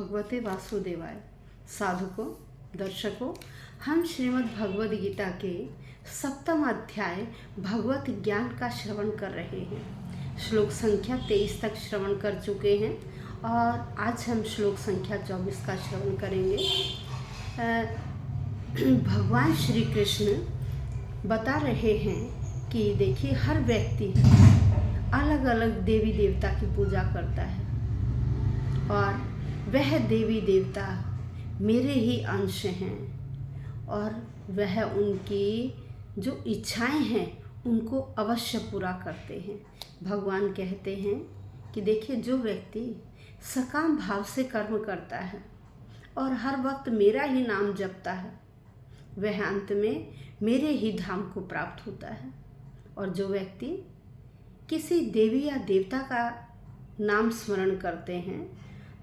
भगवते वासुदेवाय। साधकों, दर्शकों, हम श्रीमद् भगवद गीता के 7वें अध्याय भगवत ज्ञान का श्रवण कर रहे हैं। श्लोक संख्या 23 तक श्रवण कर चुके हैं और आज हम श्लोक संख्या 24 का श्रवण करेंगे। भगवान श्री कृष्ण बता रहे हैं कि देखिए, हर व्यक्ति अलग अलग देवी देवता की पूजा करता है और वह देवी देवता मेरे ही अंश हैं और वह उनकी जो इच्छाएं हैं उनको अवश्य पूरा करते हैं। भगवान कहते हैं कि देखिए, जो व्यक्ति सकाम भाव से कर्म करता है और हर वक्त मेरा ही नाम जपता है, वह अंत में मेरे ही धाम को प्राप्त होता है। और जो व्यक्ति किसी देवी या देवता का नाम स्मरण करते हैं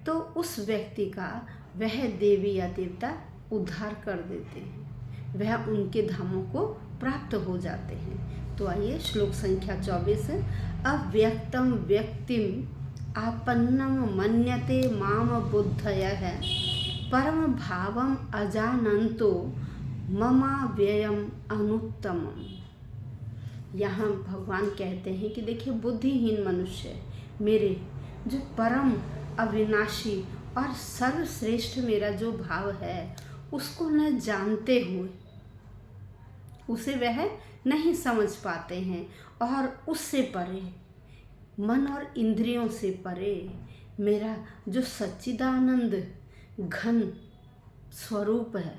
तो उस व्यक्ति का वह देवी या देवता उद्धार कर देते हैं, वह उनके धामों को प्राप्त हो जाते हैं। तो आइए श्लोक संख्या 24। अव्यक्तम व्यक्तिम आपन्नम मन्यते माम बुद्धयः परम भावम अजानन्तो ममा व्ययम अनुत्तमम। यहाँ भगवान कहते हैं कि देखिए, बुद्धिहीन मनुष्य मेरे जो परम अविनाशी और सर्वश्रेष्ठ मेरा जो भाव है उसको न जानते हुए उसे वह नहीं समझ पाते हैं और उससे परे, मन और इंद्रियों से परे मेरा जो सच्चिदानंद घन स्वरूप है,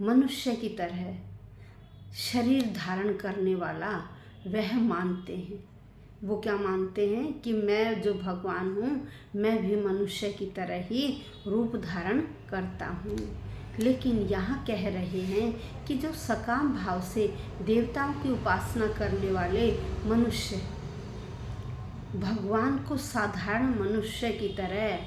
मनुष्य की तरह शरीर धारण करने वाला, वह मानते हैं। वो क्या मानते हैं कि मैं जो भगवान हूँ, मैं भी मनुष्य की तरह ही रूप धारण करता हूँ। लेकिन यहाँ कह रहे हैं कि जो सकाम भाव से देवताओं की उपासना करने वाले मनुष्य भगवान को साधारण मनुष्य की तरह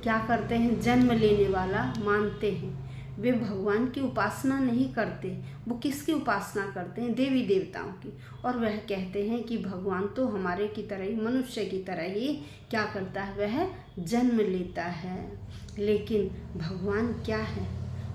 क्या करते हैं, जन्म लेने वाला मानते हैं। वे भगवान की उपासना नहीं करते, वो किसकी उपासना करते हैं, देवी देवताओं की। और वह कहते हैं कि भगवान तो हमारे की तरह ही, मनुष्य की तरह ही क्या करता है, वह जन्म लेता है। लेकिन भगवान क्या है,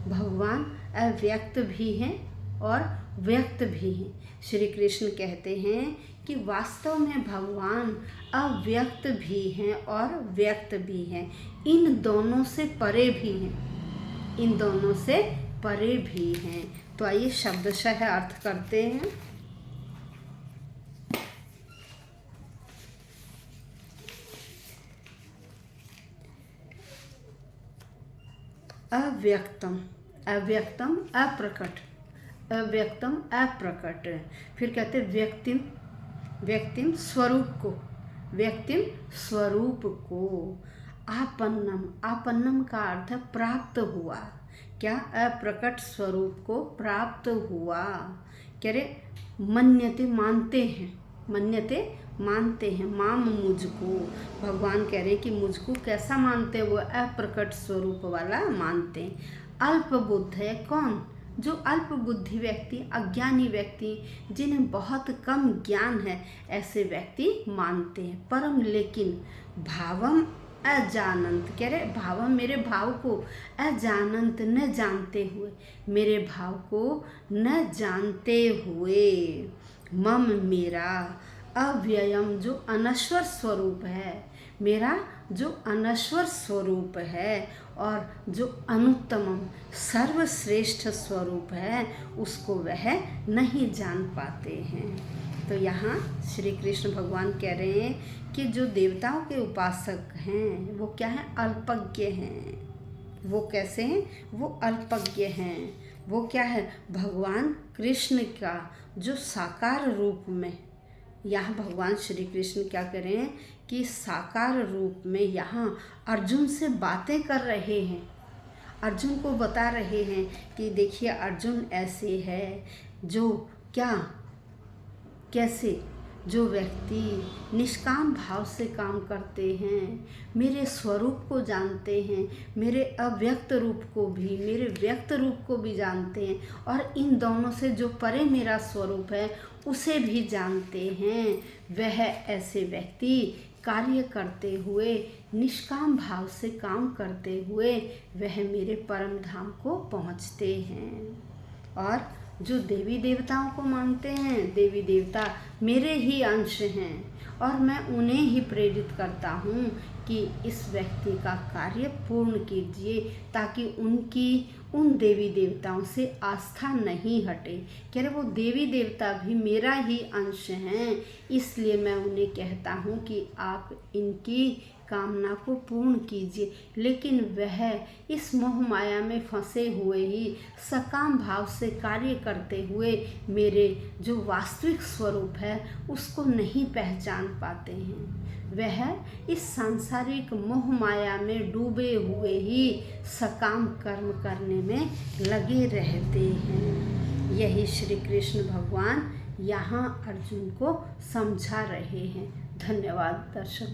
भगवान अव्यक्त भी हैं और व्यक्त भी हैं। श्री कृष्ण कहते हैं कि वास्तव में भगवान अव्यक्त भी हैं और व्यक्त भी हैं, इन दोनों से परे भी हैं, इन दोनों से परे भी हैं। तो आइए शब्दशः अर्थ करते हैं। अव्यक्तम, अव्यक्तम अप्रकट, अव्यक्तम अप्रकट। फिर कहते व्यक्तिम, व्यक्तिम स्वरूप को, व्यक्तिम स्वरूप को। आपन्नम, आपन्नम का अर्थ प्राप्त हुआ। क्या, अप्रकट स्वरूप को प्राप्त हुआ। कह रहे मन्यते, मानते हैं, मन्यते मानते हैं, माम मुझको। भगवान कह रहे कि मुझको कैसा मानते हैं, वो अप्रकट स्वरूप वाला मानते हैं। अल्प बुद्ध है कौन, जो अल्प बुद्धि व्यक्ति, अज्ञानी व्यक्ति, जिन्हें बहुत कम ज्ञान है, ऐसे व्यक्ति मानते हैं। परम लेकिन भावम अजानंत, कह रहे भावम मेरे भाव को, अजानंत न जानते हुए, मेरे भाव को न जानते हुए, मम मेरा, अव्ययम जो अनश्वर स्वरूप है, मेरा जो अनश्वर स्वरूप है और जो अनुत्तमम सर्वश्रेष्ठ स्वरूप है, उसको वह नहीं जान पाते हैं। तो यहाँ श्री कृष्ण भगवान कह रहे हैं कि जो देवताओं के उपासक हैं वो क्या हैं, अल्पज्ञ हैं। वो कैसे हैं, वो अल्पज्ञ हैं। वो क्या है, भगवान कृष्ण का जो साकार रूप में, यहाँ भगवान श्री कृष्ण क्या कर रहे हैं कि साकार रूप में यहाँ अर्जुन से बातें कर रहे हैं, अर्जुन को बता रहे हैं कि देखिए, अर्जुन ऐसे है जो क्या, कैसे, जो व्यक्ति निष्काम भाव से काम करते हैं, मेरे स्वरूप को जानते हैं, मेरे अव्यक्त रूप को भी, मेरे व्यक्त रूप को भी जानते हैं और इन दोनों से जो परे मेरा स्वरूप है उसे भी जानते हैं, वह ऐसे व्यक्ति कार्य करते हुए, निष्काम भाव से काम करते हुए वह मेरे परम धाम को पहुँचते हैं। और जो देवी देवताओं को मानते हैं, देवी देवता मेरे ही अंश हैं और मैं उन्हें ही प्रेरित करता हूँ कि इस व्यक्ति का कार्य पूर्ण कीजिए, ताकि उनकी उन देवी देवताओं से आस्था नहीं हटे। कह रहे वो देवी देवता भी मेरा ही अंश हैं, इसलिए मैं उन्हें कहता हूँ कि आप इनकी कामना को पूर्ण कीजिए। लेकिन वह इस मोह माया में फंसे हुए ही सकाम भाव से कार्य करते हुए मेरे जो वास्तविक स्वरूप है उसको नहीं पहचान पाते हैं। वह इस सांसारिक मोह माया में डूबे हुए ही सकाम कर्म करने में लगे रहते हैं। यही श्री कृष्ण भगवान यहाँ अर्जुन को समझा रहे हैं। धन्यवाद दर्शक।